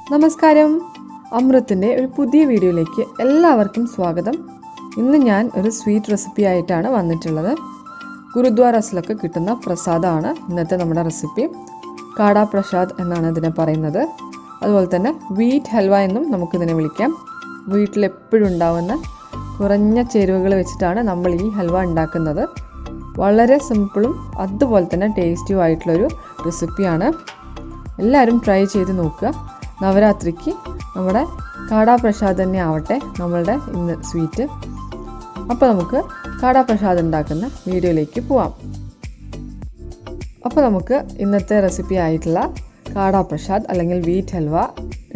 നമസ്കാരം. അമൃത്തിൻ്റെ ഒരു പുതിയ വീഡിയോയിലേക്ക് എല്ലാവർക്കും സ്വാഗതം. ഇന്ന് ഞാൻ ഒരു സ്വീറ്റ് റെസിപ്പി ആയിട്ടാണ് വന്നിട്ടുള്ളത്. ഗുരുദ്വാരസിലൊക്കെ കിട്ടുന്ന പ്രസാദമാണ് ഇന്നത്തെ നമ്മുടെ റെസിപ്പി. കാടാ പ്രസാദ് എന്നാണ് ഇതിനെ പറയുന്നത്. അതുപോലെ തന്നെ വീറ്റ് ഹൽവ എന്നും നമുക്കിതിനെ വിളിക്കാം. വീട്ടിലെപ്പോഴും ഉണ്ടാവുന്ന കുറഞ്ഞ ചേരുവകൾ വെച്ചിട്ടാണ് നമ്മൾ ഈ ഹൽവ ഉണ്ടാക്കുന്നത്. വളരെ സിമ്പിളും അതുപോലെ തന്നെ ടേസ്റ്റിയും ആയിട്ടുള്ളൊരു റെസിപ്പിയാണ്. എല്ലാവരും ട്രൈ ചെയ്ത് നോക്കുക. നവരാത്രിക്ക് നമ്മുടെ കാടാ പ്രസാദ് തന്നെ ആവട്ടെ നമ്മളുടെ ഇന്ന് സ്വീറ്റ്. അപ്പോൾ നമുക്ക് കാടാ പ്രസാദ് ഉണ്ടാക്കുന്ന വീഡിയോയിലേക്ക് പോവാം. അപ്പോൾ നമുക്ക് ഇന്നത്തെ റെസിപ്പി ആയിട്ടുള്ള കാടാ പ്രസാദ് അല്ലെങ്കിൽ വീറ്റ് ഹൽവ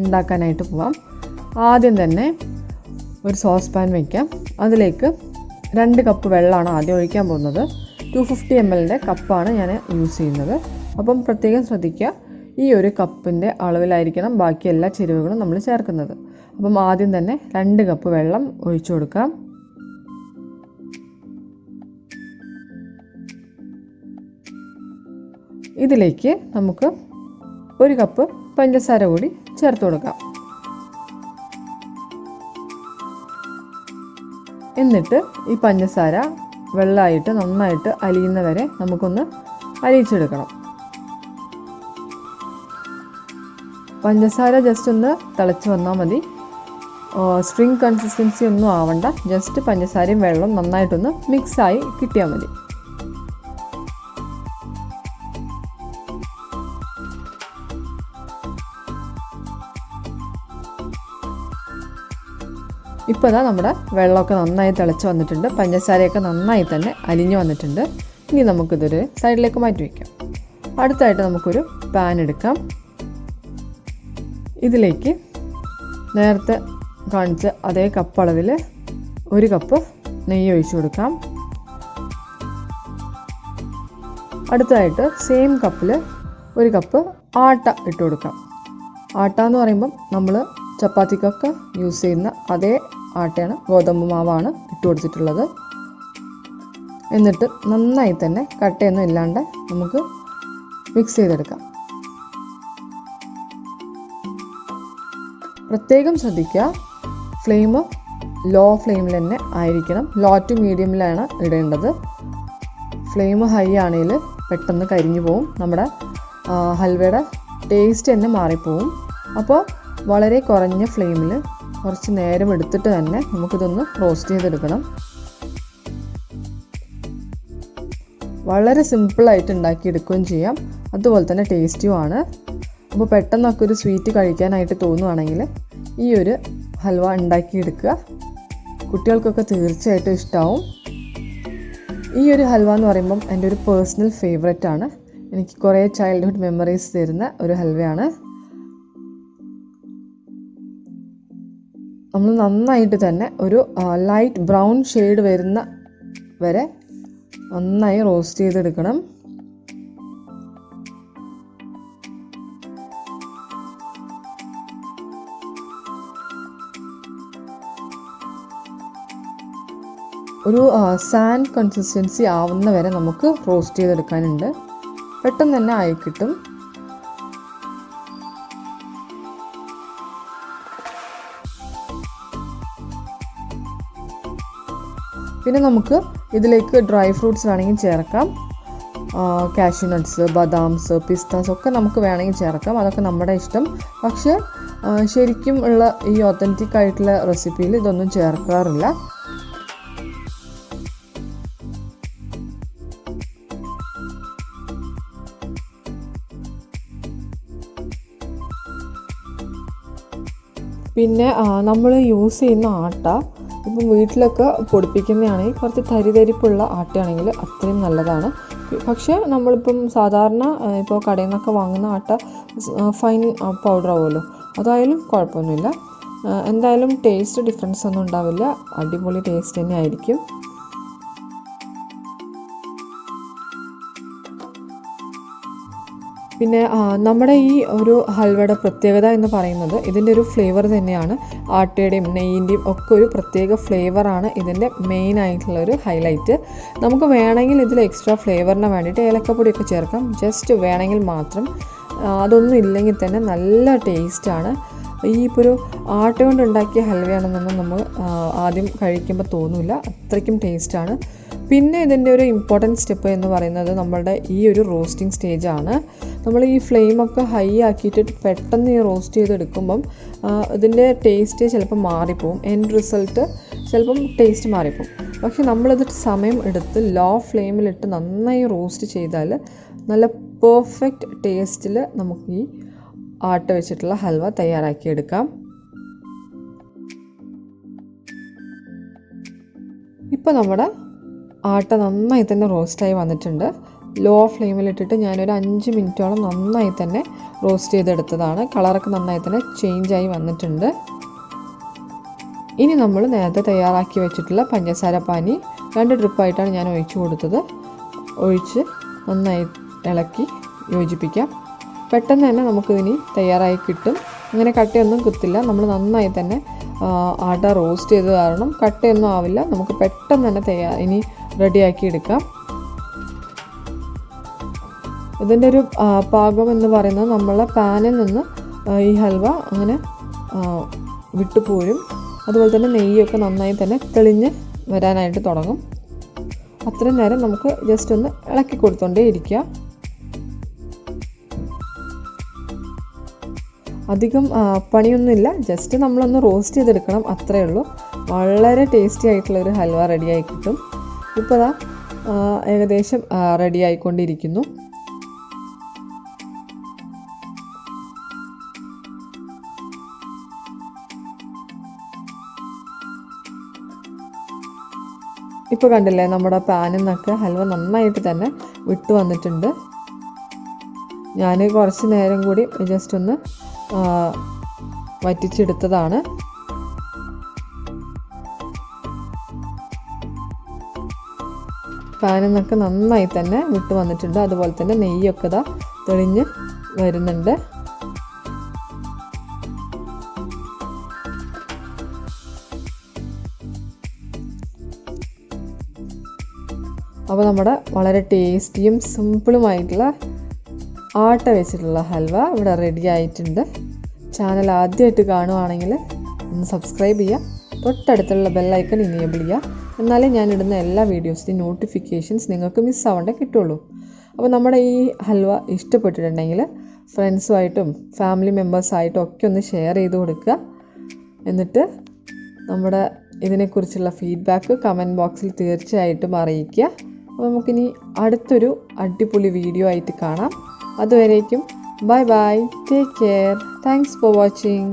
ഉണ്ടാക്കാനായിട്ട് പോവാം. ആദ്യം തന്നെ ഒരു സോസ് പാൻ വയ്ക്കാം. അതിലേക്ക് 2 കപ്പ് വെള്ളമാണ് ആദ്യം ഒഴിക്കാൻ പോകുന്നത്. 250 ml കപ്പാണ് ഞാൻ യൂസ് ചെയ്യുന്നത്. അപ്പം പ്രത്യേകം ശ്രദ്ധിക്കുക, ഈ ഒരു കപ്പിൻ്റെ അളവിലായിരിക്കണം ബാക്കി എല്ലാ ചേരുവകളും നമ്മൾ ചേർക്കുന്നത്. അപ്പം ആദ്യം തന്നെ 2 കപ്പ് വെള്ളം ഒഴിച്ചു കൊടുക്കാം. ഇതിലേക്ക് നമുക്ക് 1 കപ്പ് പഞ്ചസാര കൂടി ചേർത്ത് കൊടുക്കാം. എന്നിട്ട് ഈ പഞ്ചസാര വെള്ളമായിട്ട് നന്നായിട്ട് അലിയുന്നവരെ നമുക്കൊന്ന് അലിയിച്ചെടുക്കണം. പഞ്ചസാര ജസ്റ്റ് ഒന്ന് തിളച്ച് വന്നാൽ മതി. സ്ട്രിങ് കൺസിസ്റ്റൻസി ഒന്നും ആവണ്ട. ജസ്റ്റ് പഞ്ചസാരയും വെള്ളം നന്നായിട്ടൊന്ന് മിക്സായി കിട്ടിയാൽ മതി. ഇപ്പോൾ ഇതാ നമ്മുടെ വെള്ളമൊക്കെ നന്നായി തിളച്ച് വന്നിട്ടുണ്ട്. പഞ്ചസാരയൊക്കെ നന്നായി തന്നെ അലിഞ്ഞു വന്നിട്ടുണ്ട്. ഇനി നമുക്കിതൊരു സൈഡിലേക്ക് മാറ്റി വയ്ക്കാം. അടുത്തായിട്ട് നമുക്കൊരു പാൻ എടുക്കാം. ഇതിലേക്ക് നേരത്തെ കാണിച്ച അതേ കപ്പ് അളവിൽ 1 കപ്പ് നെയ്യ് ഒഴിച്ചു കൊടുക്കാം. അടുത്തതായിട്ട് സെയിം കപ്പിൽ 1 കപ്പ് ആട്ട ഇട്ട് കൊടുക്കാം. ആട്ട എന്ന് പറയുമ്പം നമ്മൾ ചപ്പാത്തിക്കൊക്കെ യൂസ് ചെയ്യുന്ന അതേ ആട്ടയാണ്, ഗോതമ്പ് മാവാണ് ഇട്ട് കൊടുത്തിട്ടുള്ളത്. എന്നിട്ട് നന്നായി തന്നെ കട്ടയൊന്നും ഇല്ലാണ്ട് നമുക്ക് മിക്സ് ചെയ്തെടുക്കാം. പ്രത്യേകം ശ്രദ്ധിക്കുക, ഫ്ലെയിം ലോ ഫ്ലെയിമിൽ തന്നെ ആയിരിക്കണം. ലോ ടു മീഡിയമിലാണ് ഇടേണ്ടത്. ഫ്ലെയിം ഹൈ ആണെങ്കിൽ പെട്ടെന്ന് കരിഞ്ഞു പോവും. നമ്മുടെ ഹൽവയുടെ ടേസ്റ്റ് തന്നെ മാറിപ്പോവും. അപ്പോൾ വളരെ കുറഞ്ഞ ഫ്ലെയിമിൽ കുറച്ച് നേരം എടുത്തിട്ട് തന്നെ നമുക്കിതൊന്ന് റോസ്റ്റ് ചെയ്തെടുക്കണം. വളരെ സിമ്പിളായിട്ട് ഉണ്ടാക്കിയെടുക്കുകയും ചെയ്യാം, അതുപോലെ തന്നെ ടേസ്റ്റിയുമാണ്. അപ്പോൾ പെട്ടെന്നൊക്കെ ഒരു സ്വീറ്റ് കഴിക്കാനായിട്ട് തോന്നുവാണെങ്കിൽ ഈ ഒരു ഹൽവ ഉണ്ടാക്കിയെടുക്കുക. കുട്ടികൾക്കൊക്കെ തീർച്ചയായിട്ടും ഇഷ്ടമാവും. ഈ ഒരു ഹൽവ എന്ന് പറയുമ്പം എൻ്റെ ഒരു പേഴ്സണൽ ഫേവറേറ്റ് ആണ്. എനിക്ക് കുറേ ചൈൽഡ്ഹുഡ് മെമ്മറീസ് തരുന്ന ഒരു ഹൽവയാണ്. നമ്മൾ നന്നായിട്ട് തന്നെ ഒരു ലൈറ്റ് ബ്രൗൺ ഷെയ്ഡ് വരുന്ന വരെ നന്നായി റോസ്റ്റ് ചെയ്തെടുക്കണം. ഒരു സാൻഡ് കൺസിസ്റ്റൻസി ആവുന്ന വരെ നമുക്ക് റോസ്റ്റ് ചെയ്തെടുക്കാനുണ്ട്. പെട്ടെന്ന് തന്നെ ആയി കിട്ടും. പിന്നെ നമുക്ക് ഇതിലേക്ക് ഡ്രൈ ഫ്രൂട്ട്സ് വേണമെങ്കിൽ ചേർക്കാം. കാഷ്യൂ നട്ട്സ്, ബദാംസ്, പിസ്താസ് ഒക്കെ നമുക്ക് വേണമെങ്കിൽ ചേർക്കാം. അതൊക്കെ നമ്മുടെ ഇഷ്ടം. പക്ഷേ ശരിക്കും ഉള്ള ഈ ഒത്തൻറ്റിക് ആയിട്ടുള്ള റെസിപ്പിയിൽ ഇതൊന്നും ചേർക്കാറില്ല. പിന്നെ നമ്മൾ യൂസ് ചെയ്യുന്ന ആട്ട ഇപ്പം വീട്ടിലൊക്കെ പൊടിപ്പിക്കുന്നതാണെങ്കിൽ കുറച്ച് തരിതരിപ്പുള്ള ആട്ടയാണെങ്കിൽ അത്രയും നല്ലതാണ്. പക്ഷേ നമ്മളിപ്പം സാധാരണ ഇപ്പോൾ കടയിൽ നിന്നൊക്കെ വാങ്ങുന്ന ആട്ട ഫൈൻ പൗഡർ ആവുമല്ലോ, അതായാലും കുഴപ്പമൊന്നുമില്ല. എന്തായാലും ടേസ്റ്റ് ഡിഫറൻസ് ഒന്നും ഉണ്ടാവില്ല. അടിപൊളി ടേസ്റ്റ് തന്നെ ആയിരിക്കും. പിന്നെ നമ്മുടെ ഈ ഒരു ഹൽവയുടെ പ്രത്യേകത എന്ന് പറയുന്നത് ഇതിൻ്റെ ഒരു ഫ്ലേവർ തന്നെയാണ്. ആട്ടയുടെയും നെയ്യിൻ്റെയും ഒക്കെ ഒരു പ്രത്യേക ഫ്ലേവറാണ് ഇതിൻ്റെ മെയിൻ ആയിട്ടുള്ളൊരു ഹൈലൈറ്റ്. നമുക്ക് വേണമെങ്കിൽ ഇതിൽ എക്സ്ട്രാ ഫ്ലേവറിന് വേണ്ടിയിട്ട് ഏലക്കപ്പൊടിയൊക്കെ ചേർക്കാം. ജസ്റ്റ് വേണമെങ്കിൽ മാത്രം. അതൊന്നും ഇല്ലെങ്കിൽ തന്നെ നല്ല ടേസ്റ്റാണ്. ഈ ഇപ്പോൾ ഒരു ആട്ട കൊണ്ടുണ്ടാക്കിയ ഹൽവയാണെന്നൊന്നും നമ്മൾ ആദ്യം കഴിക്കുമ്പോൾ തോന്നില്ല, അത്രയ്ക്കും ടേസ്റ്റാണ്. പിന്നെ ഇതിൻ്റെ ഒരു ഇമ്പോർട്ടൻറ്റ് സ്റ്റെപ്പ് എന്ന് പറയുന്നത് നമ്മളുടെ ഈ ഒരു റോസ്റ്റിംഗ് സ്റ്റേജാണ്. നമ്മൾ ഈ ഫ്ലെയിമൊക്കെ ഹൈ ആക്കിയിട്ട് പെട്ടെന്ന് ഈ റോസ്റ്റ് ചെയ്തെടുക്കുമ്പം ഇതിൻ്റെ ടേസ്റ്റ് ചിലപ്പോൾ മാറിപ്പോവും, എൻഡ് റിസൾട്ട് ചിലപ്പം ടേസ്റ്റ് മാറിപ്പോവും. പക്ഷെ നമ്മളിത് സമയം എടുത്ത് ലോ ഫ്ലെയിമിലിട്ട് നന്നായി റോസ്റ്റ് ചെയ്താൽ നല്ല പെർഫെക്റ്റ് ടേസ്റ്റിൽ നമുക്ക് ഈ ആട്ട വെച്ചിട്ടുള്ള ഹൽവ തയ്യാറാക്കിയെടുക്കാം. ഇപ്പോൾ നമ്മുടെ ആട്ട നന്നായി തന്നെ റോസ്റ്റായി വന്നിട്ടുണ്ട്. ലോ ഫ്ലെയിമിലിട്ടിട്ട് ഞാനൊരു 5 മിനിറ്റോളം നന്നായി തന്നെ റോസ്റ്റ് ചെയ്തെടുത്തതാണ്. കളറൊക്കെ നന്നായി തന്നെ ചേഞ്ചായി വന്നിട്ടുണ്ട്. ഇനി നമ്മൾ നേരത്തെ തയ്യാറാക്കി വെച്ചിട്ടുള്ള പഞ്ചസാര പാനി 2 ട്രിപ്പായിട്ടാണ് ഞാൻ ഒഴിച്ചു കൊടുത്തത്. ഒഴിച്ച് നന്നായി ഇളക്കി യോജിപ്പിക്കാം. പെട്ടെന്ന് തന്നെ നമുക്കിതിനി തയ്യാറായി കിട്ടും. അങ്ങനെ കട്ടയൊന്നും കുത്തില്ല. നമ്മൾ നന്നായി തന്നെ ആട്ട റോസ്റ്റ് ചെയ്ത് കാരണം കട്ടയൊന്നും ആവില്ല. നമുക്ക് പെട്ടെന്ന് തന്നെ ഇനി റെഡിയാക്കി എടുക്കാം. ഇതിൻ്റെ ഒരു പാകം എന്ന് പറയുന്നത് നമ്മളെ പാനിൽ നിന്ന് ഈ ഹൽവ അങ്ങനെ വിട്ടുപോരും. അതുപോലെ തന്നെ നെയ്യൊക്കെ നന്നായി തന്നെ തെളിഞ്ഞ് വരാനായിട്ട് തുടങ്ങും. അത്രയും നേരം നമുക്ക് ജസ്റ്റ് ഒന്ന് ഇളക്കി കൊടുത്തോണ്ടേ ഇരിക്കുക. അധികം പണിയൊന്നുമില്ല, ജസ്റ്റ് നമ്മളൊന്ന് റോസ്റ്റ് ചെയ്തെടുക്കണം, അത്രയേ ഉള്ളൂ. വളരെ ടേസ്റ്റി ആയിട്ടുള്ളൊരു ഹൽവ റെഡിയായി കിട്ടും. ഇപ്പോൾ ദാ ഏകദേശം റെഡി ആയിക്കൊണ്ടിരിക്കുന്നു. ഇപ്പോൾ കണ്ടില്ലേ, നമ്മുടെ പാനിൽ നിന്നൊക്കെ ഹൽവ നന്നായിട്ട് തന്നെ വിട്ടു വന്നിട്ടുണ്ട്. ഞാൻ കുറച്ച് നേരം കൂടി ജസ്റ്റ് ഒന്ന് വറ്റിച്ചെടുത്തതാണ്. പാനിൽ നിന്നൊക്കെ നന്നായി തന്നെ വിട്ടു വന്നിട്ടുണ്ട്. അതുപോലെ തന്നെ നെയ്യൊക്കെ ഇതാ തെളിഞ്ഞ് വരുന്നുണ്ട്. അപ്പോൾ നമ്മുടെ വളരെ ടേസ്റ്റിയും സിമ്പിളുമായിട്ടുള്ള ആട്ട വെച്ചിട്ടുള്ള ഹൽവ ഇവിടെ റെഡി ആയിട്ടുണ്ട്. ചാനൽ ആദ്യമായിട്ട് കാണുവാണെങ്കിൽ ഒന്ന് സബ്സ്ക്രൈബ് ചെയ്യുക, തൊട്ടടുത്തുള്ള ബെല്ലൈക്കൺ ഇനേബിൾ ചെയ്യുക. എന്നാലേ ഞാനിടുന്ന എല്ലാ വീഡിയോസിൻ്റെയും നോട്ടിഫിക്കേഷൻസ് നിങ്ങൾക്ക് മിസ്സാവാണ്ടേ കിട്ടുള്ളൂ. അപ്പോൾ നമ്മുടെ ഈ ഹൽവ ഇഷ്ടപ്പെട്ടിട്ടുണ്ടെങ്കിൽ ഫ്രണ്ട്സുമായിട്ടും ഫാമിലി മെമ്പേഴ്സായിട്ടും ഒക്കെ ഒന്ന് ഷെയർ ചെയ്ത് കൊടുക്കുക. എന്നിട്ട് നമ്മുടെ ഇതിനെക്കുറിച്ചുള്ള ഫീഡ്ബാക്ക് കമൻറ്റ് ബോക്സിൽ തീർച്ചയായിട്ടും അറിയിക്കുക. അപ്പോൾ നമുക്കിനി അടുത്തൊരു അടിപൊളി വീഡിയോ ആയിട്ട് കാണാം. അതുവരേക്കും bye bye, take care, thanks for watching.